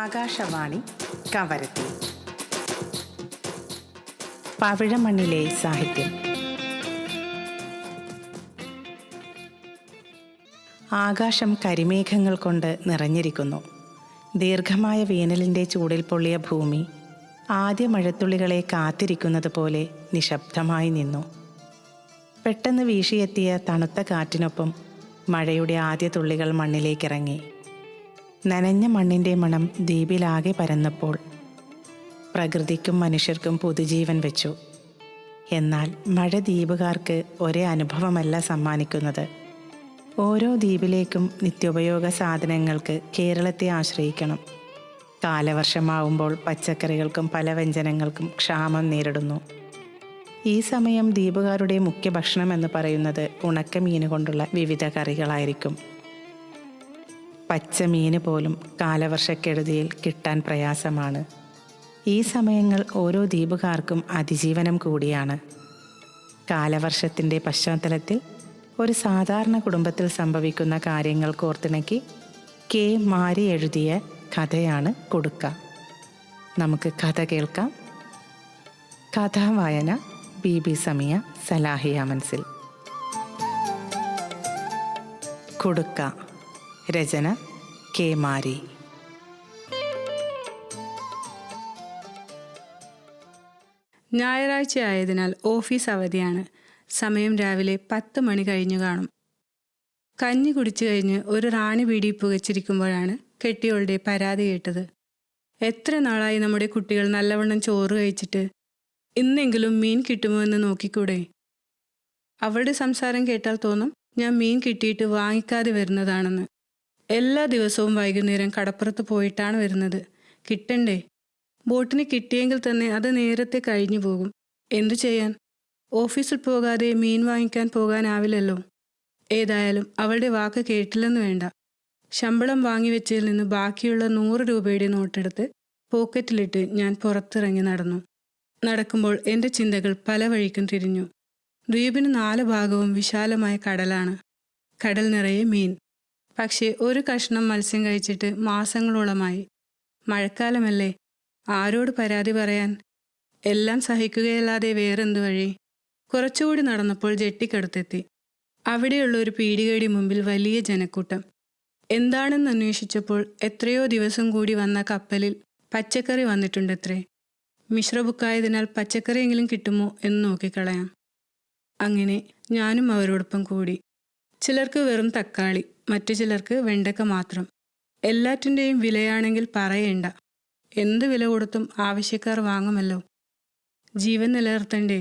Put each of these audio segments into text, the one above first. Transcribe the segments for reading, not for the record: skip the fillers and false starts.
ആകാശവാണി കവരത്തി. പവിഴമണ്ണിലെ സാഹിത്യം. ആകാശം കരിമേഘങ്ങൾ കൊണ്ട് നിറഞ്ഞിരിക്കുന്നു. ദീർഘമായ വേനലിൻ്റെ ചൂടിൽ പൊള്ളിയ ഭൂമി ആദ്യ മഴത്തുള്ളികളെ കാത്തിരിക്കുന്നത് പോലെ നിശബ്ദമായി നിന്നു. പെട്ടെന്ന് വീശിയെത്തിയ തണുത്ത കാറ്റിനൊപ്പം മഴയുടെ ആദ്യ തുള്ളികൾ മണ്ണിലേക്കിറങ്ങി. നനഞ്ഞ മണ്ണിൻ്റെ മണം ദ്വീപിലാകെ പരന്നപ്പോൾ പ്രകൃതിക്കും മനുഷ്യർക്കും പുതുജീവൻ വെച്ചു. എന്നാൽ മഴ ദ്വീപുകാർക്ക് ഒരേ അനുഭവമല്ല സമ്മാനിക്കുന്നത്. ഓരോ ദ്വീപിലേക്കും നിത്യോപയോഗ സാധനങ്ങൾക്ക് കേരളത്തെ ആശ്രയിക്കണം. കാലവർഷമാവുമ്പോൾ പച്ചക്കറികൾക്കും പലവ്യഞ്ജനങ്ങൾക്കും ക്ഷാമം നേരിടുന്നു. ഈ സമയം ദ്വീപുകാരുടെ മുഖ്യ ഭക്ഷണം എന്ന് പറയുന്നത് ഉണക്കമീൻ കൊണ്ടുള്ള വിവിധ കറികളായിരിക്കും. പച്ചമീന് പോലും കാലവർഷക്കെടുതിയിൽ കിട്ടാൻ പ്രയാസമാണ്. ഈ സമയങ്ങൾ ഓരോ ദ്വീപുകാർക്കും അതിജീവനം കൂടിയാണ്. കാലവർഷത്തിൻ്റെ പശ്ചാത്തലത്തിൽ ഒരു സാധാരണ കുടുംബത്തിൽ സംഭവിക്കുന്ന കാര്യങ്ങൾ കോർത്തിണക്കി കെ മാരി എഴുതിയ കഥയാണ് കൊടുക്ക. നമുക്ക് കഥ കേൾക്കാം. കഥാവായന ബി സമിയ, സലാഹിയ മൻസിൽ. കൊടുക്ക. രചന കെ മാരി. ഞായറാഴ്ച ആയതിനാൽ ഓഫീസ് അവധിയാണ്. സമയം രാവിലെ 10 മണി കഴിഞ്ഞു കാണും. കഞ്ഞി കുടിച്ചു കഴിഞ്ഞ് ഒരു റാണി ബീഡി പുകച്ചിരിക്കുമ്പോഴാണ് കെട്ടിയോളുടെ പരാതി കേട്ടത്. എത്ര നാളായി നമ്മുടെ കുട്ടികൾ നല്ലവണ്ണം ചോറ് കഴിച്ചിട്ട്, ഇന്നെങ്കിലും മീൻ കിട്ടുമോ എന്ന് നോക്കിക്കൂടെ? അവളുടെ സംസാരം കേട്ടാൽ തോന്നും ഞാൻ മീൻ കിട്ടിയിട്ട് വാങ്ങിക്കാതെ വരുന്നതാണെന്ന്. എല്ലാ ദിവസവും വൈകുന്നേരം കടപ്പുറത്ത് പോയിട്ടാണ് വരുന്നത്. കിട്ടണ്ടേ? ബോട്ടിന് കിട്ടിയെങ്കിൽ തന്നെ അത് നേരത്തെ കഴിഞ്ഞു പോകും. എന്തു ചെയ്യാൻ? ഓഫീസിൽ പോകാതെ മീൻ വാങ്ങിക്കാൻ പോകാനാവില്ലല്ലോ. ഏതായാലും അവളുടെ വാക്ക് കേട്ടില്ലെന്ന് വേണ്ട. ശമ്പളം വാങ്ങിവെച്ചതിൽ നിന്ന് ബാക്കിയുള്ള 100 രൂപയുടെ നോട്ടെടുത്ത് പോക്കറ്റിലിട്ട് ഞാൻ പുറത്തിറങ്ങി നടന്നു. നടക്കുമ്പോൾ എൻ്റെ ചിന്തകൾ പല വഴിക്കും തിരിഞ്ഞു. ദ്വീപിന് 4 ഭാഗവും വിശാലമായ കടലാണ്. കടൽ നിറയെ മീൻ. പക്ഷേ ഒരു കഷ്ണം മത്സ്യം കഴിച്ചിട്ട് മാസങ്ങളോളമായി. മഴക്കാലമല്ലേ, ആരോട് പരാതി പറയാൻ? എല്ലാം സഹിക്കുകയല്ലാതെ വേറെന്തു വഴി? കുറച്ചുകൂടി നടന്നപ്പോൾ ജെട്ടിക്കടുത്തെത്തി. അവിടെയുള്ള ഒരു പീടികയുടെ മുമ്പിൽ വലിയ ജനക്കൂട്ടം. എന്താണെന്ന് അന്വേഷിച്ചപ്പോൾ എത്രയോ ദിവസം കൂടി വന്ന കപ്പലിൽ പച്ചക്കറി വന്നിട്ടുണ്ടത്രേ. മിശ്ര ബുക്കായതിനാൽ പച്ചക്കറിയെങ്കിലും കിട്ടുമോ എന്ന് നോക്കിക്കളയാം. അങ്ങനെ ഞാനും അവരോടൊപ്പം കൂടി. ചിലർക്ക് വെറും തക്കാളി, മറ്റു ചിലർക്ക് വെണ്ടക്ക മാത്രം. എല്ലാറ്റിൻ്റെയും വിലയാണെങ്കിൽ പറയേണ്ട. എന്ത് വില കൊടുത്തും ആവശ്യക്കാർ വാങ്ങുമല്ലോ. ജീവൻ നിലനിർത്തണ്ടേ?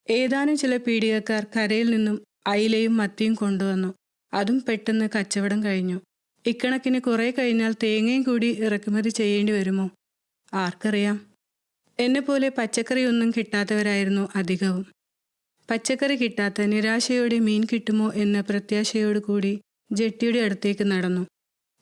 ഏതാനും ചില പീടികക്കാർ കരയിൽ നിന്നും അയിലയും മത്തിയും കൊണ്ടുവന്നു. അതും പെട്ടെന്ന് കച്ചവടം കഴിഞ്ഞു. ഇക്കണക്കിന് കുറെ കഴിഞ്ഞാൽ തേങ്ങയും കൂടി ഇറക്കുമതി ചെയ്യേണ്ടി വരുമോ? ആർക്കറിയാം. എന്നെപ്പോലെ പച്ചക്കറിയൊന്നും കിട്ടാത്തവരായിരുന്നു അധികവും. പച്ചക്കറി കിട്ടാത്ത നിരാശയോടെ മീൻ കിട്ടുമോ എന്ന പ്രത്യാശയോടു കൂടി ജെട്ടിയുടെ അടുത്തേക്ക് നടന്നു.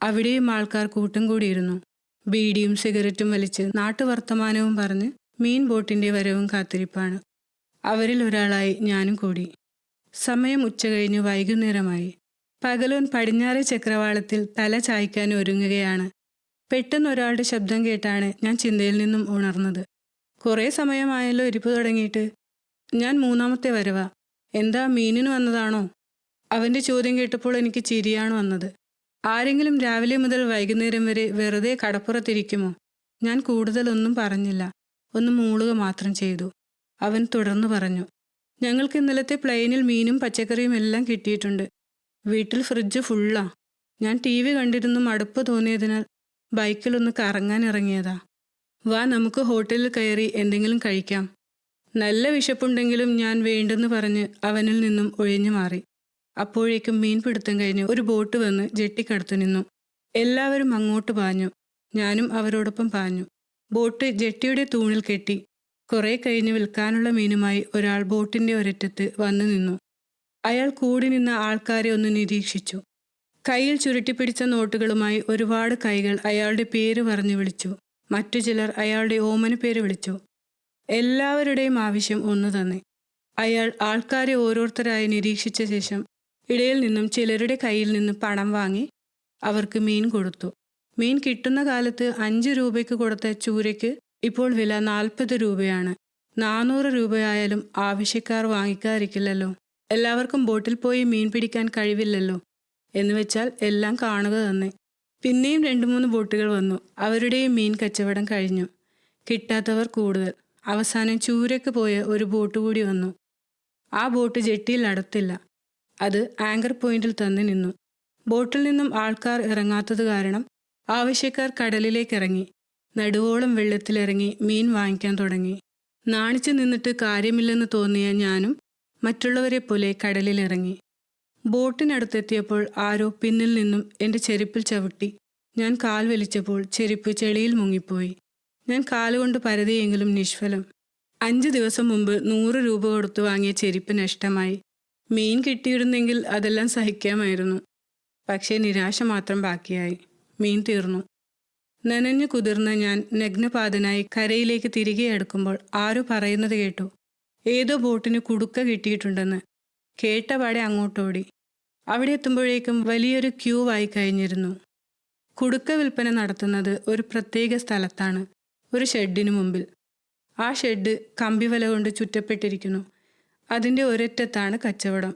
അവിടെയും ആൾക്കാർ കൂട്ടം കൂടിയിരുന്നു. ബീഡിയും സിഗരറ്റും വലിച്ച് നാട്ടുവർത്തമാനവും പറഞ്ഞ് മീൻ ബോട്ടിൻ്റെ വരവും കാത്തിരിപ്പാണ്. അവരിൽ ഒരാളായി ഞാനും കൂടി. സമയം ഉച്ചകഴിഞ്ഞ് വൈകുന്നേരമായി. പകലോൻ പടിഞ്ഞാറെ ചക്രവാളത്തിൽ തല ചായ്ക്കാൻ ഒരുങ്ങുകയാണ്. പെട്ടെന്ന് ഒരാളുടെ ശബ്ദം കേട്ടാണ് ഞാൻ ചിന്തയിൽ നിന്നും ഉണർന്നത്. കുറേ സമയമായല്ലോ ഇരിപ്പ് തുടങ്ങിയിട്ട്. ഞാൻ 3ാമത്തെ വരവാ. എന്താ, മീനിന് വന്നതാണോ? അവൻ്റെ ചോദ്യം കേട്ടപ്പോൾ എനിക്ക് ചിരിയാണ് വന്നത്. ആരെങ്കിലും രാവിലെ മുതൽ വൈകുന്നേരം വരെ വെറുതെ കടപ്പുറത്തിരിക്കുമോ? ഞാൻ കൂടുതലൊന്നും പറഞ്ഞില്ല. ഒന്ന് മൂളുക മാത്രം ചെയ്തു. അവൻ തുടർന്നു പറഞ്ഞു, ഞങ്ങൾക്ക് ഇന്നലത്തെ പ്ലെയിനിൽ മീനും പച്ചക്കറിയും എല്ലാം കിട്ടിയിട്ടുണ്ട്. വീട്ടിൽ ഫ്രിഡ്ജ് ഫുള്ളാ. ഞാൻ TV കണ്ടിരുന്നു മടുപ്പ് തോന്നിയതിനാൽ ബൈക്കിലൊന്ന് കറങ്ങാൻ ഇറങ്ങിയതാ. വാ, നമുക്ക് ഹോട്ടലിൽ കയറി എന്തെങ്കിലും കഴിക്കാം. നല്ല വിശപ്പുണ്ടെങ്കിലും ഞാൻ വേണ്ടെന്ന് പറഞ്ഞ് അവനിൽ നിന്നും ഒഴിഞ്ഞു മാറി. അപ്പോഴേക്കും മീൻപിടുത്തം കഴിഞ്ഞ് ഒരു ബോട്ട് വന്ന് ജെട്ടിക്കടുത്തു നിന്നു. എല്ലാവരും അങ്ങോട്ട് പാഞ്ഞു. ഞാനും അവരോടൊപ്പം പാഞ്ഞു. ബോട്ട് ജെട്ടിയുടെ തൂണിൽ കെട്ടി. കുറെ കഴിഞ്ഞ് വിൽക്കാനുള്ള മീനുമായി ഒരാൾ ബോട്ടിൻ്റെ ഒരറ്റത്ത് വന്നു നിന്നു. അയാൾ കൂടി നിന്ന ആൾക്കാരെ ഒന്ന് നിരീക്ഷിച്ചു. കയ്യിൽ ചുരുട്ടിപ്പിടിച്ച നോട്ടുകളുമായി ഒരുപാട് കൈകൾ അയാളുടെ പേര് പറഞ്ഞു വിളിച്ചു. മറ്റു ചിലർ അയാളുടെ ഓമന പേര് വിളിച്ചു. എല്ലാവരുടെയും ആവശ്യം ഒന്നു തന്നെ. അയാൾ ആൾക്കാരെ ഓരോരുത്തരായി നിരീക്ഷിച്ച ശേഷം ഇടയിൽ നിന്നും ചിലരുടെ കയ്യിൽ നിന്ന് പണം വാങ്ങി അവർക്ക് മീൻ കൊടുത്തു. മീൻ കിട്ടുന്ന കാലത്ത് 5 രൂപയ്ക്ക് കൊടുത്ത ചൂരയ്ക്ക് ഇപ്പോൾ വില 40 രൂപയാണ്. 400 രൂപയായാലും ആവശ്യക്കാർ വാങ്ങിക്കാതിരിക്കില്ലല്ലോ. എല്ലാവർക്കും ബോട്ടിൽ പോയി മീൻ പിടിക്കാൻ കഴിവില്ലല്ലോ. എന്നുവെച്ചാൽ എല്ലാം കാണുക തന്നെ. പിന്നെയും 2-3 ബോട്ടുകൾ വന്നു. അവരുടെയും മീൻ കച്ചവടം കഴിഞ്ഞു. കിട്ടാത്തവർ കൂടുതൽ. അവസാനം ചൂരയ്ക്ക് പോയ ഒരു ബോട്ട് കൂടി വന്നു. ആ ബോട്ട് ജെട്ടിയിൽ അടുത്തില്ല. അത് ആങ്കർ പോയിന്റിൽ തന്നെ നിന്നു. ബോട്ടിൽ നിന്നും ആൾക്കാർ ഇറങ്ങാത്തത് കാരണം ആവശ്യക്കാർ കടലിലേക്ക് ഇറങ്ങി. നടുവോളം വെള്ളത്തിലിറങ്ങി മീൻ വാങ്ങിക്കാൻ തുടങ്ങി. നാണിച്ചു നിന്നിട്ട് കാര്യമില്ലെന്ന് തോന്നിയ ഞാനും മറ്റുള്ളവരെ പോലെ കടലിലിറങ്ങി. ബോട്ടിനടുത്തെത്തിയപ്പോൾ ആരോ പിന്നിൽ നിന്നും എൻ്റെ ചെരുപ്പിൽ ചവിട്ടി. ഞാൻ കാൽ വലിച്ചപ്പോൾ ചെരുപ്പ് ചെളിയിൽ മുങ്ങിപ്പോയി. ഞാൻ കാലുകൊണ്ട് പരതിയെങ്കിലും നിഷ്ഫലം. 5 ദിവസം മുമ്പ് 100 രൂപ കൊടുത്തു വാങ്ങിയ ചെരുപ്പ് നഷ്ടമായി. മീൻ കിട്ടിയിരുന്നെങ്കിൽ അതെല്ലാം സഹിക്കാമായിരുന്നു. പക്ഷേ നിരാശ മാത്രം ബാക്കിയായി. മീൻ തീർന്നു. നനഞ്ഞു കുതിർന്ന ഞാൻ നഗ്നപാതനായി കരയിലേക്ക് തിരികെ അടുക്കുമ്പോൾ ആരോ പറയുന്നത് കേട്ടു. ഏതോ ബോട്ടിന് കുടുക്ക കിട്ടിയിട്ടുണ്ടെന്ന്. കേട്ടപാടെ അങ്ങോട്ടോടി. അവിടെ എത്തുമ്പോഴേക്കും വലിയൊരു ക്യൂ ആയി കഴിഞ്ഞിരുന്നു. കുടുക്ക വിൽപ്പന നടത്തുന്നത് ഒരു പ്രത്യേക സ്ഥലത്താണ്, ഒരു ഷെഡിനു മുമ്പിൽ. ആ ഷെഡ് കമ്പിവല കൊണ്ട് ചുറ്റപ്പെട്ടിരിക്കുന്നു. അതിൻ്റെ ഒരറ്റത്താണ് കച്ചവടം.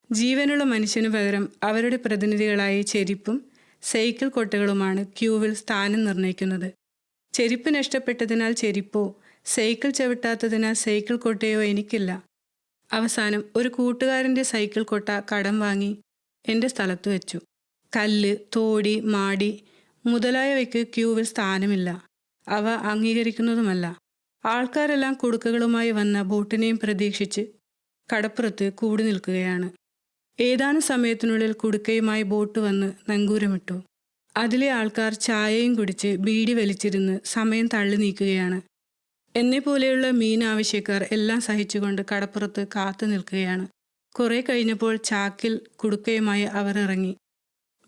ജീവനുള്ള മനുഷ്യനു പകരം അവരുടെ പ്രതിനിധികളായ ചെരുപ്പും സൈക്കിൾ കൊട്ടകളുമാണ് ക്യൂവിൽ സ്ഥാനം നിർണ്ണയിക്കുന്നത്. ചെരുപ്പ് നഷ്ടപ്പെട്ടതിനാൽ ചെരുപ്പോ സൈക്കിൾ ചവിട്ടാത്തതിനാൽ സൈക്കിൾ കൊട്ടയോ എനിക്കില്ല. അവസാനം ഒരു കൂട്ടുകാരൻ്റെ സൈക്കിൾ കൊട്ട കടം വാങ്ങി എൻ്റെ സ്ഥലത്ത് വെച്ചു. കല്ല്, തോടി, മാടി മുതലായവയ്ക്ക് ക്യൂവിൽ സ്ഥാനമില്ല. അവ അംഗീകരിക്കുന്നതുമല്ല. ആൾക്കാരെല്ലാം കുടുക്കകളുമായി വന്ന ബോട്ടിനെയും പ്രതീക്ഷിച്ച് കടപ്പുറത്ത് കൂടി നിൽക്കുകയാണ്. ഏതാനും സമയത്തിനുള്ളിൽ കുടുക്കയുമായി ബോട്ട് വന്ന് നങ്കൂരമിട്ടു. അതിലെ ആൾക്കാർ ചായയും കുടിച്ച് ബീഡി വലിച്ചിരുന്ന് സമയം തള്ളി നീക്കുകയാണ്. എന്നെപ്പോലെയുള്ള മീൻ ആവശ്യക്കാർ എല്ലാം സഹിച്ചുകൊണ്ട് കടപ്പുറത്ത് കാത്തു നിൽക്കുകയാണ്. കുറെ കഴിഞ്ഞപ്പോൾ ചാക്കിൽ കുടുക്കയുമായി അവർ ഇറങ്ങി.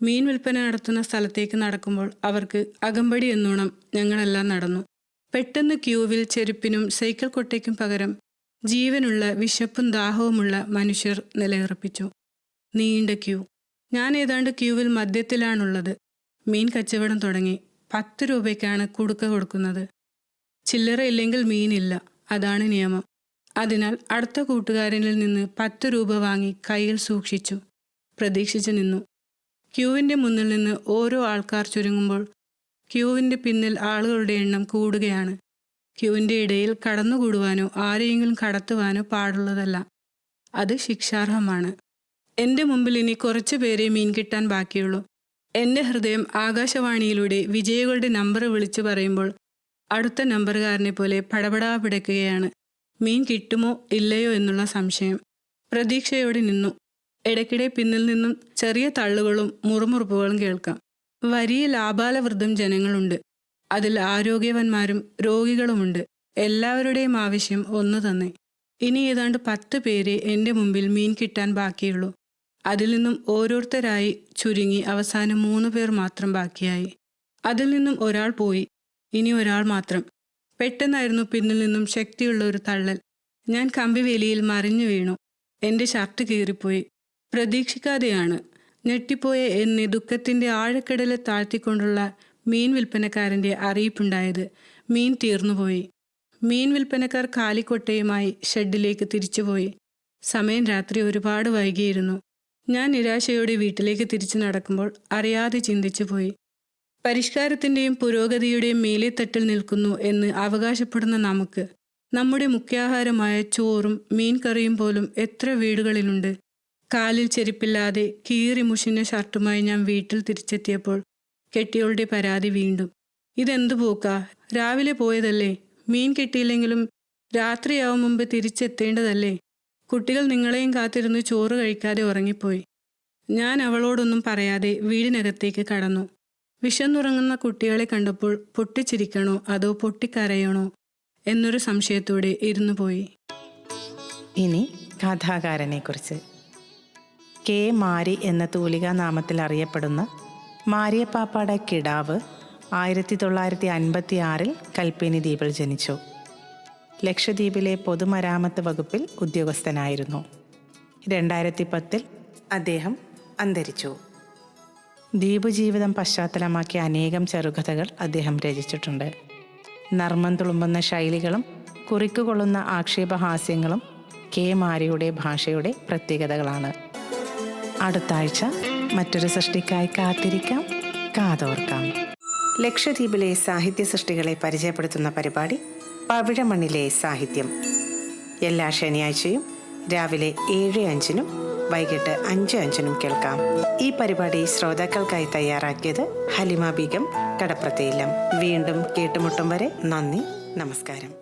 മീൻ വിൽപ്പന നടത്തുന്ന സ്ഥലത്തേക്ക് നടക്കുമ്പോൾ അവർക്ക് അകമ്പടി എന്നോണം ഞങ്ങളെല്ലാം നടന്നു. പെട്ടെന്ന് ക്യൂവിൽ ചെരുപ്പിനും സൈക്കിൾ കൊട്ടയ്ക്കും പകരം ജീവനുള്ള വിശപ്പും ദാഹവുമുള്ള മനുഷ്യർ നിലയുറപ്പിച്ചു. നീണ്ട ക്യൂ. ഞാൻ ഏതാണ്ട് ക്യൂവിൽ മധ്യത്തിലാണുള്ളത്. മീൻ കച്ചവടം തുടങ്ങി. 10 രൂപയ്ക്കാണ് കുടുക്ക കൊടുക്കുന്നത്. ചില്ലറ ഇല്ലെങ്കിൽ മീനില്ല. അതാണ് നിയമം. അതിനാൽ അടുത്ത കൂട്ടുകാരനിൽ നിന്ന് 10 രൂപ വാങ്ങി കയ്യിൽ സൂക്ഷിച്ചു. പ്രതീക്ഷിച്ചു നിന്നു. ക്യൂവിൻ്റെ മുന്നിൽ നിന്ന് ഓരോ ആൾക്കാർ ചുരുങ്ങുമ്പോൾ ക്യൂവിൻ്റെ പിന്നിൽ ആളുകളുടെ എണ്ണം കൂടുകയാണ്. ക്യൂവിൻ്റെ ഇടയിൽ കടന്നുകൂടുവാനോ ആരെയെങ്കിലും കടത്തുവാനോ പാടുള്ളതല്ല. അത് ശിക്ഷാർഹമാണ്. എൻ്റെ മുമ്പിൽ ഇനി കുറച്ചു പേരെ മീൻ കിട്ടാൻ ബാക്കിയുള്ളൂ. എൻ്റെ ഹൃദയം ആകാശവാണിയിലൂടെ വിജയികളുടെ നമ്പർ വിളിച്ചു പറയുമ്പോൾ അടുത്ത നമ്പറുകാരനെ പോലെ പടപടാ പിടയ്ക്കുകയാണ്. മീൻ കിട്ടുമോ ഇല്ലയോ എന്നുള്ള സംശയം. പ്രതീക്ഷയോടെ നിന്നു. ഇടയ്ക്കിടെ പിന്നിൽ നിന്നും ചെറിയ തള്ളുകളും മുറുമുറുപ്പുകളും കേൾക്കാം. വലിയ ലാബാലവൃദ്ധം ജനങ്ങളുണ്ട്. അതിൽ ആരോഗ്യവാന്മാരും രോഗികളുമുണ്ട്. എല്ലാവരുടെയും ആവശ്യം ഒന്ന് തന്നെ. ഇനി ഏതാണ്ട് 10 പേരെ എൻ്റെ മുമ്പിൽ മീൻ കിട്ടാൻ ബാക്കിയുള്ളൂ. അതിൽ നിന്നും ഓരോരുത്തരായി ചുരുങ്ങി അവസാനം 3 പേർ മാത്രം ബാക്കിയായി. അതിൽ നിന്നും ഒരാൾ പോയി. ഇനി ഒരാൾ മാത്രം. പെട്ടെന്നായിരുന്നു പിന്നിൽ നിന്നും ശക്തിയുള്ള ഒരു തള്ളൽ. ഞാൻ കമ്പിവേലിയിൽ മറിഞ്ഞു വീണു. എൻ്റെ ഷർട്ട് കീറിപ്പോയി. പ്രതീക്ഷിക്കാതെയാണ്. ഞെട്ടിപ്പോയ എന്നെ ദുഃഖത്തിൻ്റെ ആഴക്കടലെ താഴ്ത്തിക്കൊണ്ടുള്ള മീൻ വിൽപ്പനക്കാരൻ്റെ അറിയിപ്പുണ്ടായത്. മീൻ തീർന്നുപോയി. മീൻ വിൽപ്പനക്കാർ കാലിക്കൊട്ടയുമായി ഷെഡിലേക്ക് തിരിച്ചുപോയി. സമയം രാത്രി ഒരുപാട് വൈകിയിരുന്നു. ഞാൻ നിരാശയോടെ വീട്ടിലേക്ക് തിരിച്ചു നടക്കുമ്പോൾ അറിയാതെ ചിന്തിച്ചു പോയി. പരിഷ്കാരത്തിൻ്റെയും പുരോഗതിയുടെയും മേലെത്തട്ടിൽ നിൽക്കുന്നു എന്ന് അവകാശപ്പെടുന്ന നമുക്ക് നമ്മുടെ മുഖ്യാഹാരമായ ചോറും മീൻ കറിയും പോലും എത്ര വീടുകളിലുണ്ട്. കാലിൽ ചെരുപ്പില്ലാതെ കീറി മുഷിഞ്ഞ ഷർട്ടുമായി ഞാൻ വീട്ടിൽ തിരിച്ചെത്തിയപ്പോൾ കെട്ടിയോളുടെ പരാതി വീണ്ടും. ഇതെന്തു പോക്കാ? രാവിലെ പോയതല്ലേ? മീൻ കിട്ടിയില്ലെങ്കിലും രാത്രിയാവും മുമ്പ് തിരിച്ചെത്തേണ്ടതല്ലേ? കുട്ടികൾ നിങ്ങളെയും കാത്തിരുന്ന് ചോറ് കഴിക്കാതെ ഉറങ്ങിപ്പോയി. ഞാൻ അവളോടൊന്നും പറയാതെ വീടിനകത്തേക്ക് കടന്നു. വിശന്നുറങ്ങുന്ന കുട്ടികളെ കണ്ടപ്പോൾ പൊട്ടിച്ചിരിക്കണോ അതോ പൊട്ടിക്കരയണോ എന്നൊരു സംശയത്തോടെ ഇരുന്നു പോയി. ഇനി കഥാകാരനെക്കുറിച്ച്. കെ. മാരി എന്ന തൂലികാ നാമത്തിൽ അറിയപ്പെടുന്ന മാരിയപ്പാപ്പാട കിടാവ് 1956 കൽപ്പേനി ദ്വീപിൽ ജനിച്ചു. ലക്ഷദ്വീപിലെ പൊതുമരാമത്ത് വകുപ്പിൽ ഉദ്യോഗസ്ഥനായിരുന്നു. 2010 അദ്ദേഹം അന്തരിച്ചു. ദ്വീപ് ജീവിതം പശ്ചാത്തലമാക്കിയ അനേകം ചെറുകഥകൾ അദ്ദേഹം രചിച്ചിട്ടുണ്ട്. നർമ്മം തുളുമ്പുന്ന ശൈലികളും കുറിക്കുകൊള്ളുന്ന ആക്ഷേപഹാസ്യങ്ങളും കെ മാരിയുടെ ഭാഷയുടെ പ്രത്യേകതകളാണ്. അടുത്ത ആഴ്ച മറ്റൊരു സൃഷ്ടിക്കായി കാത്തിരിക്കാം, കാതോർക്കാം. ലക്ഷദ്വീപിലെ സാഹിത്യ സൃഷ്ടികളെ പരിചയപ്പെടുത്തുന്ന പരിപാടി പവിഴമണ്ണിലെ സാഹിത്യം. എല്ലാ ശനിയാഴ്ചയും രാവിലെ 7:05 വൈകിട്ട് 5:05 കേൾക്കാം. ഈ പരിപാടി ശ്രോതാക്കൾക്കായി തയ്യാറാക്കിയത് ഹലിമ ബീഗം, കടപ്രത്തയില്ലം. വീണ്ടും കേട്ടുമുട്ടും വരെ നന്ദി, നമസ്കാരം.